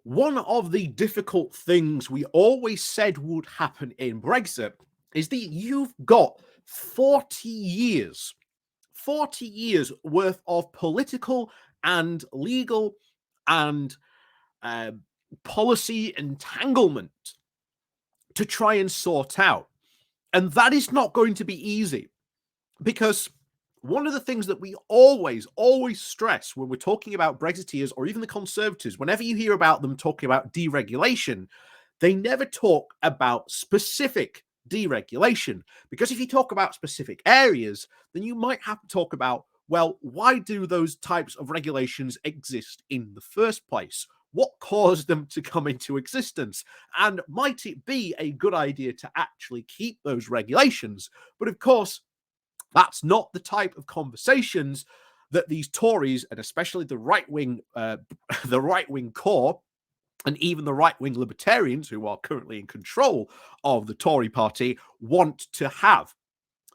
One of the difficult things we always said would happen in Brexit is that you've got 40 years, 40 years worth of political and legal and policy entanglement to try and sort out. And that is not going to be easy, because one of the things that we always stress when we're talking about Brexiteers or even the Conservatives, whenever you hear about them talking about deregulation, they never talk about specific deregulation. Because if you talk about specific areas, then you might have to talk about, well, why do those types of regulations exist in the first place? What caused them to come into existence? And might it be a good idea to actually keep those regulations? But of course, that's not the type of conversations that these Tories, and especially the right-wing core, and even the right-wing libertarians who are currently in control of the Tory party, want to have.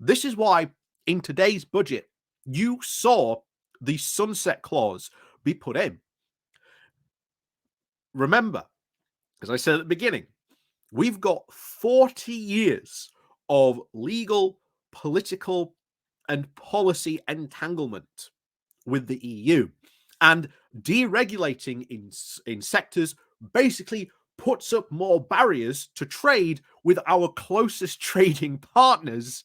This is why in today's budget, you saw the sunset clause be put in. Remember, as I said at the beginning, we've got 40 years of legal, political, and policy entanglement with the EU. And deregulating in sectors basically puts up more barriers to trade with our closest trading partners.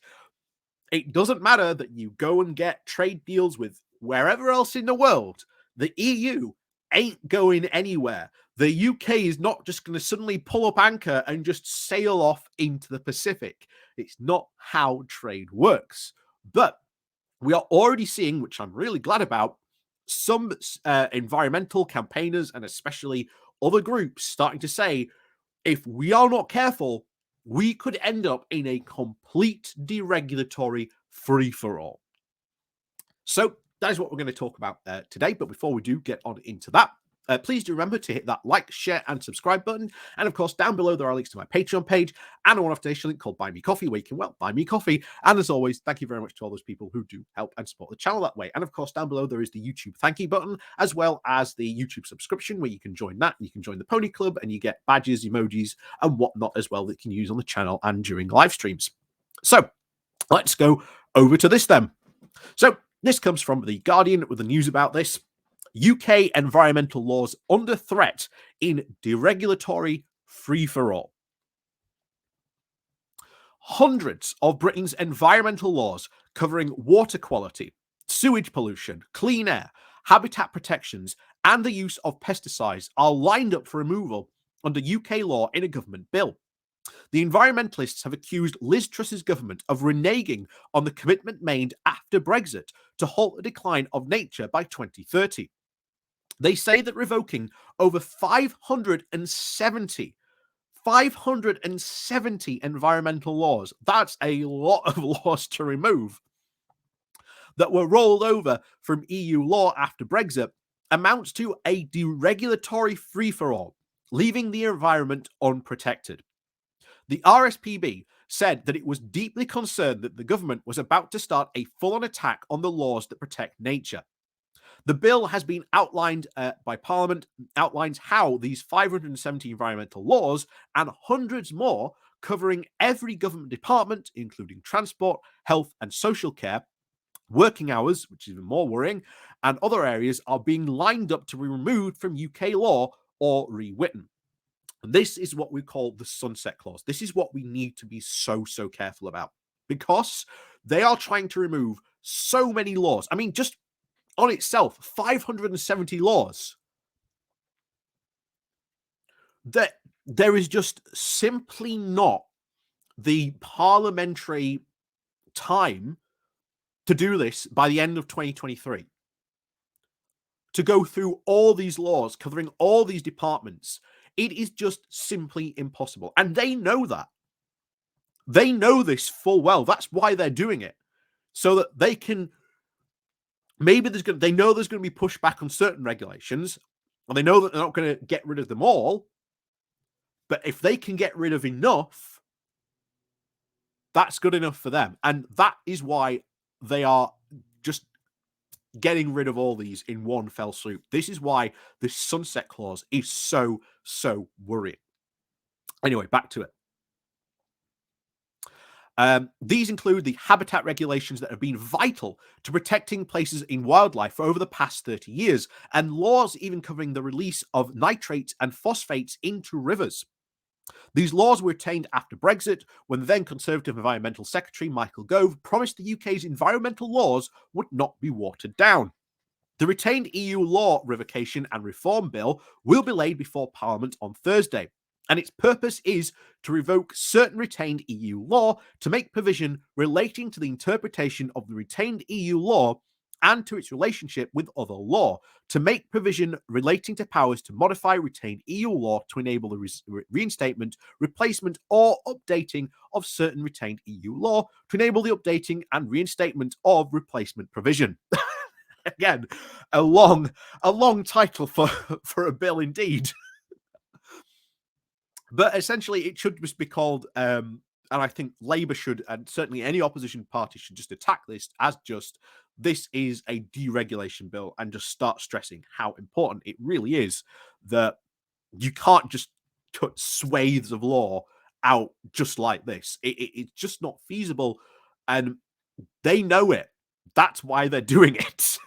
It doesn't matter that you go and get trade deals with wherever else in the world. The EU ain't going anywhere. The UK is not just going to suddenly pull up anchor and just sail off into the Pacific. It's not how trade works. But we are already seeing, which I'm really glad about, some environmental campaigners and especially other groups starting to say, if we are not careful, we could end up in a complete deregulatory free-for-all. So that is what we're going to talk about today. But before we do get on into that, please do remember to hit that like, share, and subscribe button. And of course, down below, there are links to my Patreon page and a one-off donation link called Buy Me Coffee, where you can, well, buy me coffee. And as always, thank you very much to all those people who do help and support the channel that way. And of course, down below, there is the YouTube thank you button, as well as the YouTube subscription, where you can join that. You can join the Pony Club, and you get badges, emojis, and whatnot as well that you can use on the channel and during live streams. So let's go over to this then. So this comes from The Guardian with the news about this. UK environmental laws under threat in deregulatory free-for-all. Hundreds of Britain's environmental laws covering water quality, sewage pollution, clean air, habitat protections, and the use of pesticides are lined up for removal under UK law in a government bill. The environmentalists have accused Liz Truss's government of reneging on the commitment made after Brexit to halt the decline of nature by 2030. They say that revoking over 570 environmental laws, that's a lot of laws to remove, that were rolled over from EU law after Brexit, amounts to a deregulatory free-for-all, leaving the environment unprotected. The RSPB said that it was deeply concerned that the government was about to start a full-on attack on the laws that protect nature. The bill has been outlined by Parliament, outlines how these 570 environmental laws and hundreds more covering every government department, including transport, health and social care, working hours, which is even more worrying, and other areas are being lined up to be removed from UK law or rewritten. This is what we call the sunset clause. This is what we need to be so careful about, because they are trying to remove so many laws. I mean, just on itself, 570 laws. That there is just simply not the parliamentary time to do this by the end of 2023. To go through all these laws covering all these departments, it is just simply impossible. And they know that. They know this full well. That's why they're doing it. So that they can, maybe they know there's going to be pushback on certain regulations, and they know that they're not going to get rid of them all. But if they can get rid of enough, that's good enough for them. And that is why they are just getting rid of all these in one fell swoop. This is why this sunset clause is so worrying. Anyway, back to it. These include the habitat regulations that have been vital to protecting places in wildlife for over the past 30 years, and laws even covering the release of nitrates and phosphates into rivers. These laws were retained after Brexit, when the then Conservative Environmental Secretary Michael Gove promised the UK's environmental laws would not be watered down. The retained EU law revocation and reform bill will be laid before Parliament on Thursday, and its purpose is to revoke certain retained EU law to make provision relating to the interpretation of the retained EU law and to its relationship with other law, to make provision relating to powers to modify retained EU law to enable the reinstatement, replacement, or updating of certain retained EU law, to enable the updating and reinstatement of replacement provision. Again, a long title for a bill indeed. But essentially, it should just be called, and I think Labour should, and certainly any opposition party should just attack this as just, this is a deregulation bill, and just start stressing how important it really is that you can't just cut swathes of law out just like this. It's just not feasible, and they know it. That's why they're doing it.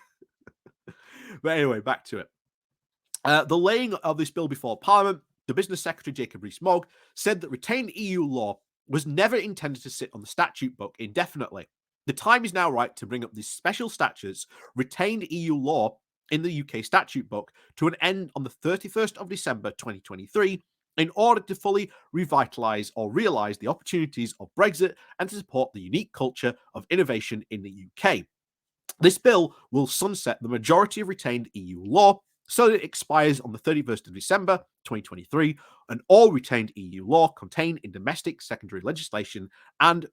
But anyway, back to it. The laying of this bill before Parliament, the Business Secretary Jacob Rees-Mogg said that retained EU law was never intended to sit on the statute book indefinitely. The time is now right to bring up these special statutes, retained EU law in the UK statute book, to an end on the 31st of December 2023 in order to fully revitalise or realise the opportunities of Brexit and to support the unique culture of innovation in the UK. This bill will sunset the majority of retained EU law so that it expires on the 31st of December 2023, and all retained EU law contained in domestic secondary legislation and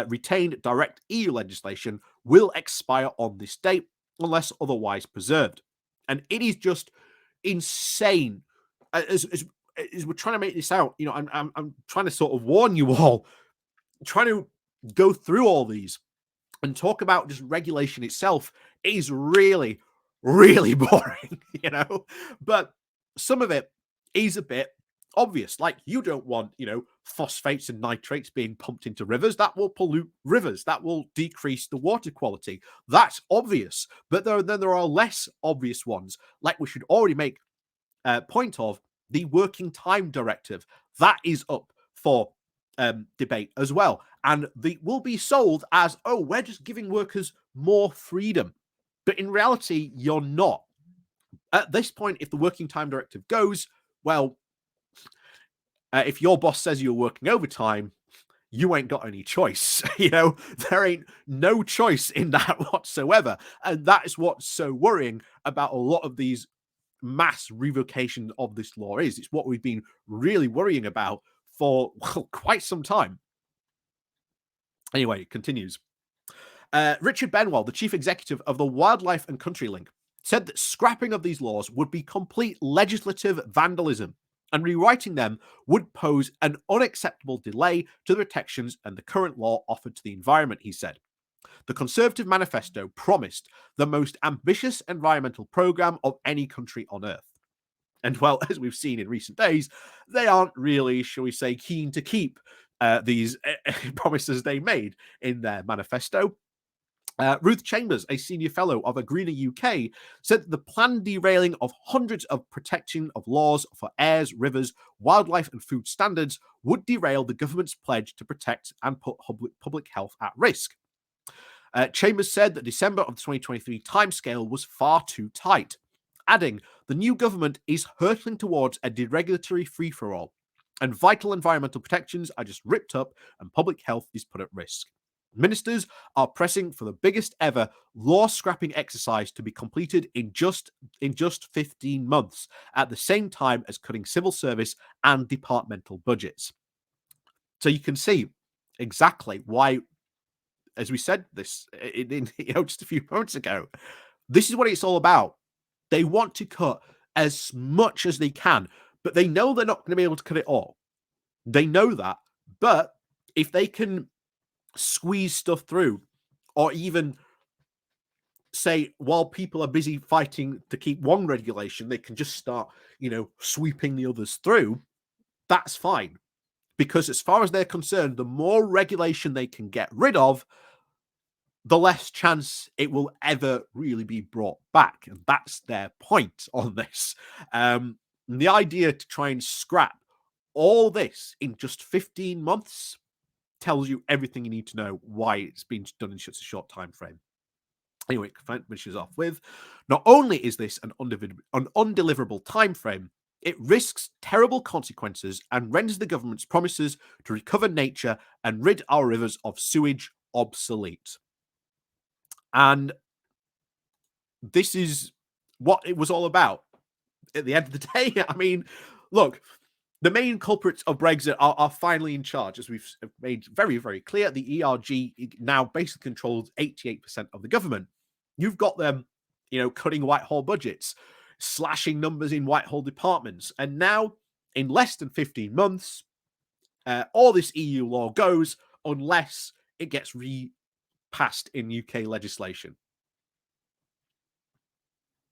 retained direct EU legislation will expire on this date unless otherwise preserved. And it is just insane. As we're trying to make this out, you know, I'm trying to sort of warn you all, trying to go through all these and talk about just regulation itself is really boring, you know. But some of it is a bit obvious. Like, you don't want, you know, phosphates and nitrates being pumped into rivers. That will pollute rivers. That will decrease the water quality. That's obvious. But there are less obvious ones, like we should already make point of the Working Time Directive. That is up for debate as well, and they will be sold as, oh, we're just giving workers more freedom, but in reality you're not. At this point, if the Working Time Directive goes, well, if your boss says you're working overtime, you ain't got any choice. You know, there ain't no choice in that whatsoever, and that is what's so worrying about a lot of these mass revocation of this law is. It's what we've been really worrying about for, well, quite some time. Anyway, it continues. Richard Benwell, the chief executive of the Wildlife and Country Link, said that scrapping of these laws would be complete legislative vandalism, and rewriting them would pose an unacceptable delay to the protections and the current law offered to the environment, he said. The Conservative manifesto promised the most ambitious environmental programme of any country on earth. And, well, as we've seen in recent days, they aren't really, shall we say, keen to keep these promises they made in their manifesto. Ruth Chambers, a senior fellow of A Greener UK, said that the planned derailing of hundreds of protection of laws for airs, rivers, wildlife and food standards would derail the government's pledge to protect and put public health at risk. Chambers said that December of the 2023 timescale was far too tight, adding, the new government is hurtling towards a deregulatory free-for-all, and vital environmental protections are just ripped up and public health is put at risk. Ministers are pressing for the biggest ever law scrapping exercise to be completed in just 15 months, at the same time as cutting civil service and departmental budgets. So you can see exactly why, as we said this in just a few moments ago, this is what it's all about. They want to cut as much as they can, but they know they're not going to be able to cut it all. They know that, but if they can squeeze stuff through, or even say, while people are busy fighting to keep one regulation, they can just start, sweeping the others through, that's fine. Because as far as they're concerned, the more regulation they can get rid of, the less chance it will ever really be brought back. And that's their point on this. The idea to try and scrap all this in just 15 months tells you everything you need to know why it's been done in such a short time frame. Anyway, finishes off with, not only is this an undeliverable time frame, it risks terrible consequences and renders the government's promises to recover nature and rid our rivers of sewage obsolete. And this is what it was all about at the end of the day. I mean, look, the main culprits of Brexit are finally in charge, as we've made very, very clear. The ERG now basically controls 88% of the government. You've got them, cutting Whitehall budgets, slashing numbers in Whitehall departments. And now, in less than 15 months, all this EU law goes unless it gets repassed in UK legislation.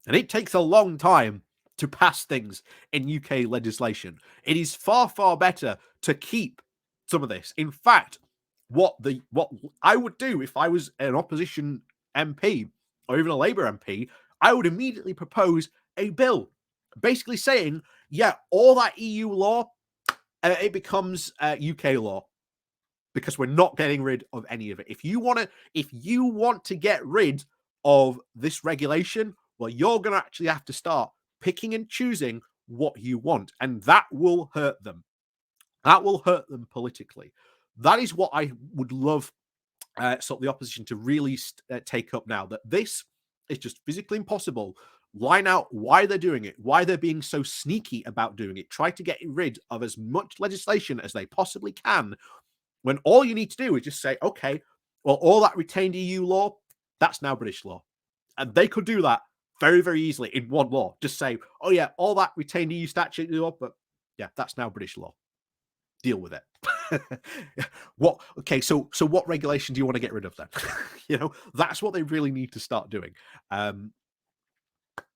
And it takes a long time to pass things in UK legislation. It is far, far better to keep some of this. In fact, what I would do if I was an opposition MP or even a Labour MP, I would immediately propose a bill basically saying, yeah, all that EU law, it becomes UK law, because we're not getting rid of any of it. If you want to get rid of this regulation, well, you're going to actually have to start picking and choosing what you want, and that will hurt them. That will hurt them politically. That is what I would love sort of the opposition to really take up now, that this is just physically impossible. Line out why they're doing it, why they're being so sneaky about doing it. Try to get rid of as much legislation as they possibly can, when all you need to do is just say, okay, well, all that retained EU law, that's now British law. And they could do that very, very easily in one law. Just say, oh yeah, all that retained EU statute law, but yeah, that's now British law. Deal with it. So what regulation do you want to get rid of then? That's what they really need to start doing.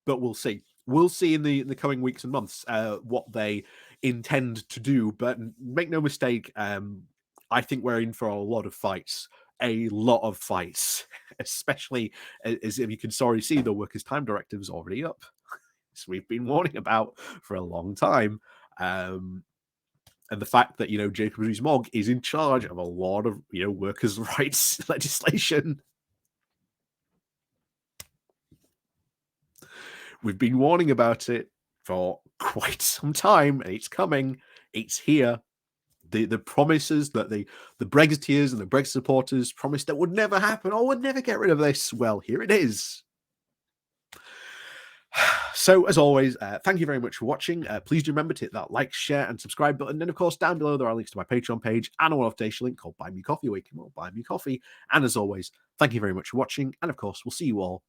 But we'll see. We'll see in the coming weeks and months what they intend to do. But make no mistake, I think we're in for a lot of fights. A lot of fights, especially as if you can already see the Workers' Time Directive is already up. So we've been warning about for a long time. And the fact that, Jacob Rees-Mogg is in charge of a lot of, workers' rights legislation. We've been warning about it for quite some time, and it's coming. It's here. The promises that the Brexiteers and the Brexit supporters promised that would never happen, or would never get rid of this. Well, here it is. So, as always, thank you very much for watching. Please do remember to hit that like, share, and subscribe button. And, of course, down below, there are links to my Patreon page and a one-off donation link called Buy Me Coffee, where you can buy me coffee. And, as always, thank you very much for watching. And, of course, we'll see you all